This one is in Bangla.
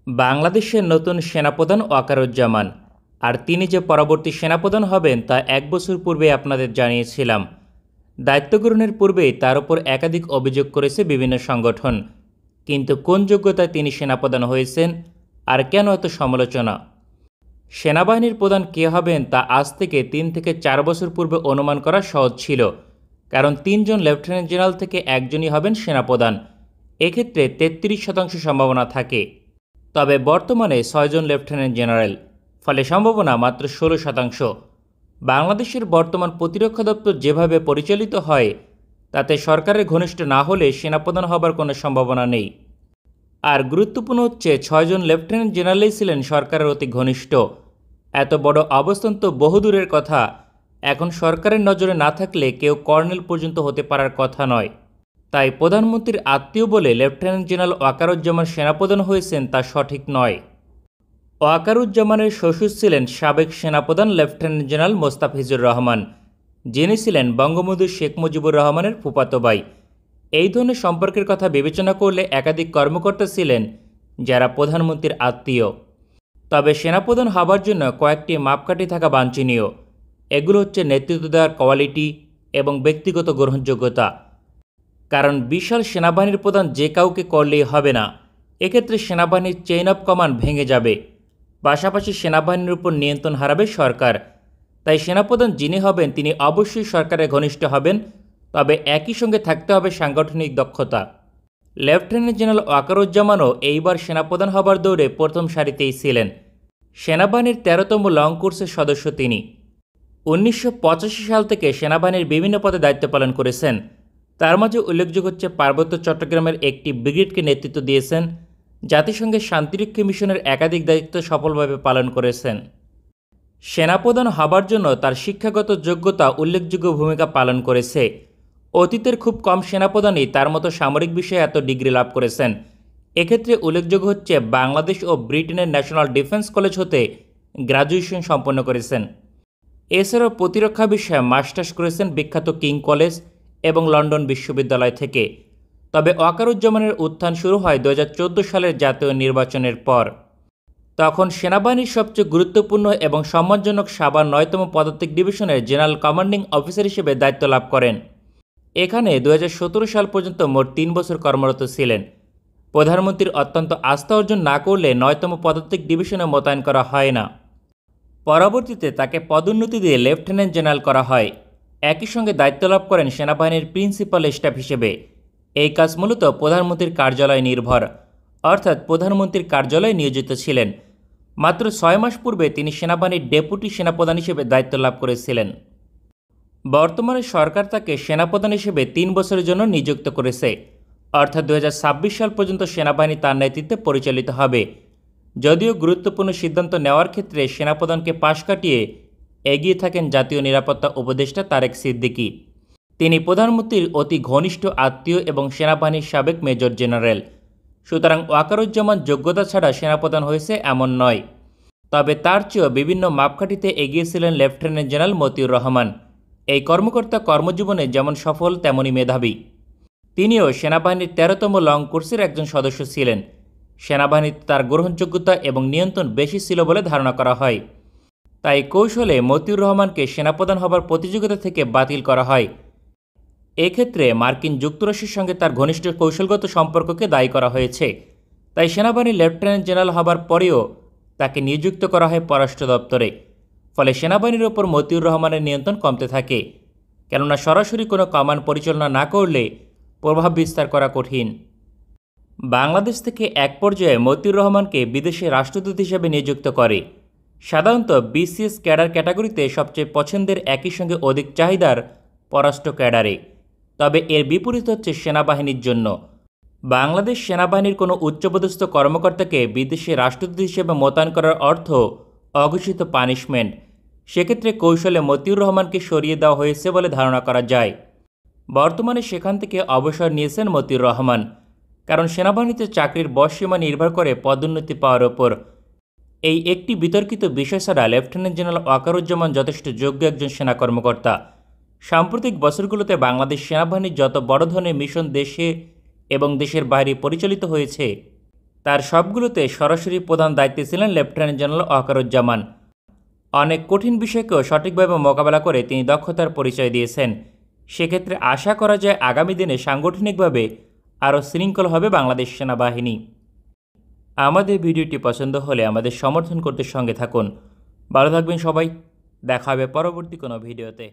বাংলাদেশের নতুন সেনাপ্রধান ওয়াকারুজ্জামান। আর তিনি যে পরবর্তী সেনাপ্রধান হবেন তা 1 বছর পূর্বে আপনাদের জানিয়েছিলাম। দায়িত্ব গ্রহণের পূর্বেই তার উপর একাধিক অভিযোগ করেছে বিভিন্ন সংগঠন। কিন্তু কোন যোগ্যতায় তিনি সেনাপ্রধান হয়েছেন আর কেন এত সমালোচনা? সেনাবাহিনীর প্রধান কে হবেন তা আজ থেকে 3 থেকে 4 বছর পূর্বে অনুমান করা সহজ ছিল, কারণ 3 জন লেফটেন্যান্ট জেনারেল থেকে একজনই হবেন সেনাপ্রধান। এক্ষেত্রে 33% সম্ভাবনা থাকে। তবে বর্তমানে 6 জন লেফটেন্যান্ট জেনারেল, ফলে সম্ভাবনা মাত্র 16%। বাংলাদেশের বর্তমান প্রতিরক্ষা দপ্তর যেভাবে পরিচালিত হয় তাতে সরকারের ঘনিষ্ঠ না হলে সেনাপ্রধান হবার কোনো সম্ভাবনা নেই। আর গুরুত্বপূর্ণ হচ্ছে 6 জন লেফটেন্যান্ট জেনারেলই ছিলেন সরকারের অতি ঘনিষ্ঠ। এত বড় অবস্থান তো বহুদূরের কথা, এখন সরকারের নজরে না থাকলে কেউ কর্নেল পর্যন্ত হতে পারার কথা নয়। তাই প্রধানমন্ত্রীর আত্মীয় বলে লেফটেন্যান্ট জেনারেল ওয়াকারুজ্জামান সেনাপ্রধান হয়েছেন তা সঠিক নয়। ওয়াকারুজ্জামানের শ্বশুর ছিলেন সাবেক সেনাপ্রধান লেফটেন্যান্ট জেনারেল মোস্তাফিজুর রহমান, যিনি ছিলেন বঙ্গবন্ধু শেখ মুজিবুর রহমানের ফুফাতো ভাই। এই ধরনের সম্পর্কের কথা বিবেচনা করলে একাধিক কর্মকর্তা ছিলেন যারা প্রধানমন্ত্রীর আত্মীয়। তবে সেনাপ্রধান হবার জন্য কয়েকটি মাপকাঠি থাকা বাঞ্ছনীয়। এগুলো হচ্ছে নেতৃত্ব দেওয়ার কোয়ালিটি এবং ব্যক্তিগত গ্রহণযোগ্যতা। কারণ বিশাল সেনাবাহিনীর প্রধান যে কাউকে করলেই হবে না, এক্ষেত্রে সেনাবাহিনীর চেইন অফ কমান্ড ভেঙে যাবে। পাশাপাশি সেনাবাহিনীর উপর নিয়ন্ত্রণ হারাবে সরকার। তাই সেনাপ্রধান যিনি হবেন তিনি অবশ্যই সরকারের ঘনিষ্ঠ হবেন, তবে একই সঙ্গে থাকতে হবে সাংগঠনিক দক্ষতা। লেফটেন্যান্ট জেনারেল ওয়াকারুজ্জামানও এইবার সেনাপ্রধান হবার দৌড়ে প্রথম সারিতেই ছিলেন। সেনাবাহিনীর 13তম লং কোর্সের সদস্য তিনি। 1985 সাল থেকে সেনাবাহিনীর বিভিন্ন পদে দায়িত্ব পালন করেছেন। তার মাঝে উল্লেখযোগ্য হচ্ছে পার্বত্য চট্টগ্রামের একটি ব্রিগেডকে নেতৃত্ব দিয়েছেন, জাতিসংঘের শান্তিরক্ষী মিশনের একাধিক দায়িত্ব সফলভাবে পালন করেছেন। সেনাপ্রধান হবার জন্য তার শিক্ষাগত যোগ্যতা উল্লেখযোগ্য ভূমিকা পালন করেছে। অতীতের খুব কম সেনাপ্রধানই তার মতো সামরিক বিষয়ে এত ডিগ্রি লাভ করেছেন। এক্ষেত্রে উল্লেখযোগ্য হচ্ছে বাংলাদেশ ও ব্রিটেনের ন্যাশনাল ডিফেন্স কলেজ হতে গ্র্যাজুয়েশন সম্পন্ন করেছেন। এছাড়াও প্রতিরক্ষা বিষয়ে মাস্টার্স করেছেন বিখ্যাত কিং কলেজ এবং লন্ডন বিশ্ববিদ্যালয় থেকে। তবে ওয়াকারুজ্জামানের উত্থান শুরু হয় 2014 সালের জাতীয় নির্বাচনের পর। তখন সেনাবাহিনীর সবচেয়ে গুরুত্বপূর্ণ এবং সম্মানজনক সাবার 9তম পদাতিক ডিভিশনের জেনারেল কমান্ডিং অফিসার হিসেবে দায়িত্ব লাভ করেন। এখানে 2017 সাল পর্যন্ত মোট 3 বছর কর্মরত ছিলেন। প্রধানমন্ত্রীর অত্যন্ত আস্থা অর্জন না করলে 9তম পদাতিক ডিভিশনে মোতায়েন করা হয় না। পরবর্তীতে তাকে পদোন্নতি দিয়ে লেফটেন্যান্ট জেনারেল করা হয়। একই সঙ্গে দায়িত্ব লাভ করেন সেনাবাহিনীর প্রিন্সিপাল স্টাফ হিসেবে। এই কাজ মূলত প্রধানমন্ত্রীর কার্যালয় নির্ভর, অর্থাৎ প্রধানমন্ত্রীর কার্যালয়ে নিয়োজিত ছিলেন। মাত্র 6 মাস পূর্বে তিনি সেনাবাহিনীর ডেপুটি সেনাপ্রধান হিসেবে দায়িত্ব লাভ করেছিলেন। বর্তমানে সরকার তাকে সেনাপ্রধান হিসেবে 3 বছরের জন্য নিযুক্ত করেছে, অর্থাৎ 2026 সাল পর্যন্ত সেনাবাহিনী তার নেতৃত্বে পরিচালিত হবে। যদিও গুরুত্বপূর্ণ সিদ্ধান্ত নেওয়ার ক্ষেত্রে সেনাপ্রধানকে পাশ কাটিয়ে এগিয়ে থাকেন জাতীয় নিরাপত্তা উপদেষ্টা তারেক সিদ্দিকী। তিনি প্রধানমন্ত্রীর অতি ঘনিষ্ঠ আত্মীয় এবং সেনাবাহিনীর সাবেক মেজর জেনারেল। সুতরাং ওয়াকারুজ্জামান যোগ্যতা ছাড়া সেনাপ্রধান হয়েছে এমন নয়। তবে তার চেয়েও বিভিন্ন মাপকাঠিতে এগিয়েছিলেন লেফটেন্যান্ট জেনারেল মতিউর রহমান। এই কর্মকর্তা কর্মজীবনে যেমন সফল তেমনই মেধাবী। তিনিও সেনাবাহিনীর 13তম লং কোর্সের একজন সদস্য ছিলেন। সেনাবাহিনীতে তার গ্রহণযোগ্যতা এবং নিয়ন্ত্রণ বেশি ছিল বলে ধারণা করা হয়। তাই কৌশলে মতিউর রহমানকে সেনাপ্রধান হবার প্রতিযোগিতা থেকে বাতিল করা হয়। এক্ষেত্রে মার্কিন যুক্তরাষ্ট্রের সঙ্গে তার ঘনিষ্ঠ কৌশলগত সম্পর্ককে দায়ী করা হয়েছে। তাই সেনাবাহিনীর লেফটেন্যান্ট জেনারেল হবার পরেও তাকে নিযুক্ত করা হয় পররাষ্ট্র দপ্তরে। ফলে সেনাবাহিনীর ওপর মতিউর রহমানের নিয়ন্ত্রণ কমতে থাকে, কেননা সরাসরি কোনো কমান্ড পরিচালনা না করলে প্রভাব বিস্তার করা কঠিন। বাংলাদেশ থেকে এক পর্যায়ে মতিউর রহমানকে বিদেশে রাষ্ট্রদূত হিসেবে নিযুক্ত করে। সাধারণত বিসিএস ক্যাডার ক্যাটাগরিতে সবচেয়ে পছন্দের একই সঙ্গে অধিক চাহিদার পররাষ্ট্র ক্যাডারে। তবে এর বিপরীত হচ্ছে সেনাবাহিনীর জন্য। বাংলাদেশ সেনাবাহিনীর কোনো উচ্চপদস্থ কর্মকর্তাকে বিদেশে রাষ্ট্রদূত হিসেবে মোতায়েন করার অর্থ অঘোষিত পানিশমেন্ট। সেক্ষেত্রে কৌশলে মতিউর রহমানকে সরিয়ে দেওয়া হয়েছে বলে ধারণা করা যায়। বর্তমানে সেখান থেকে অবসর নিয়েছেন মতিউর রহমান, কারণ সেনাবাহিনীতে চাকরির বয়সসীমা নির্ভর করে পদোন্নতি পাওয়ার ওপর। এই একটি বিতর্কিত বিষয় ছাড়া লেফটেন্যান্ট জেনারেল ওয়াকারুজ্জামান যথেষ্ট যোগ্য একজন সেনা কর্মকর্তা। সাম্প্রতিক বছরগুলোতে বাংলাদেশ সেনাবাহিনীর যত বড় ধরনের মিশন দেশে এবং দেশের বাইরে পরিচালিত হয়েছে, তার সবগুলোতে সরাসরি প্রধান দায়িত্বে ছিলেন লেফটেন্যান্ট জেনারেল ওয়াকারুজ্জামান। অনেক কঠিন বিষয়কেও সঠিকভাবে মোকাবেলা করে তিনি দক্ষতার পরিচয় দিয়েছেন। সেক্ষেত্রে আশা করা যায় আগামী দিনে সাংগঠনিকভাবে আরও শৃঙ্খল হবে বাংলাদেশ সেনাবাহিনী। আমাদের ভিডিওটি পছন্দ হলে আমাদের সমর্থন করতে সঙ্গে থাকুন। ভালো থাকবেন সবাই, দেখা হবে পরবর্তী কোনো ভিডিওতে।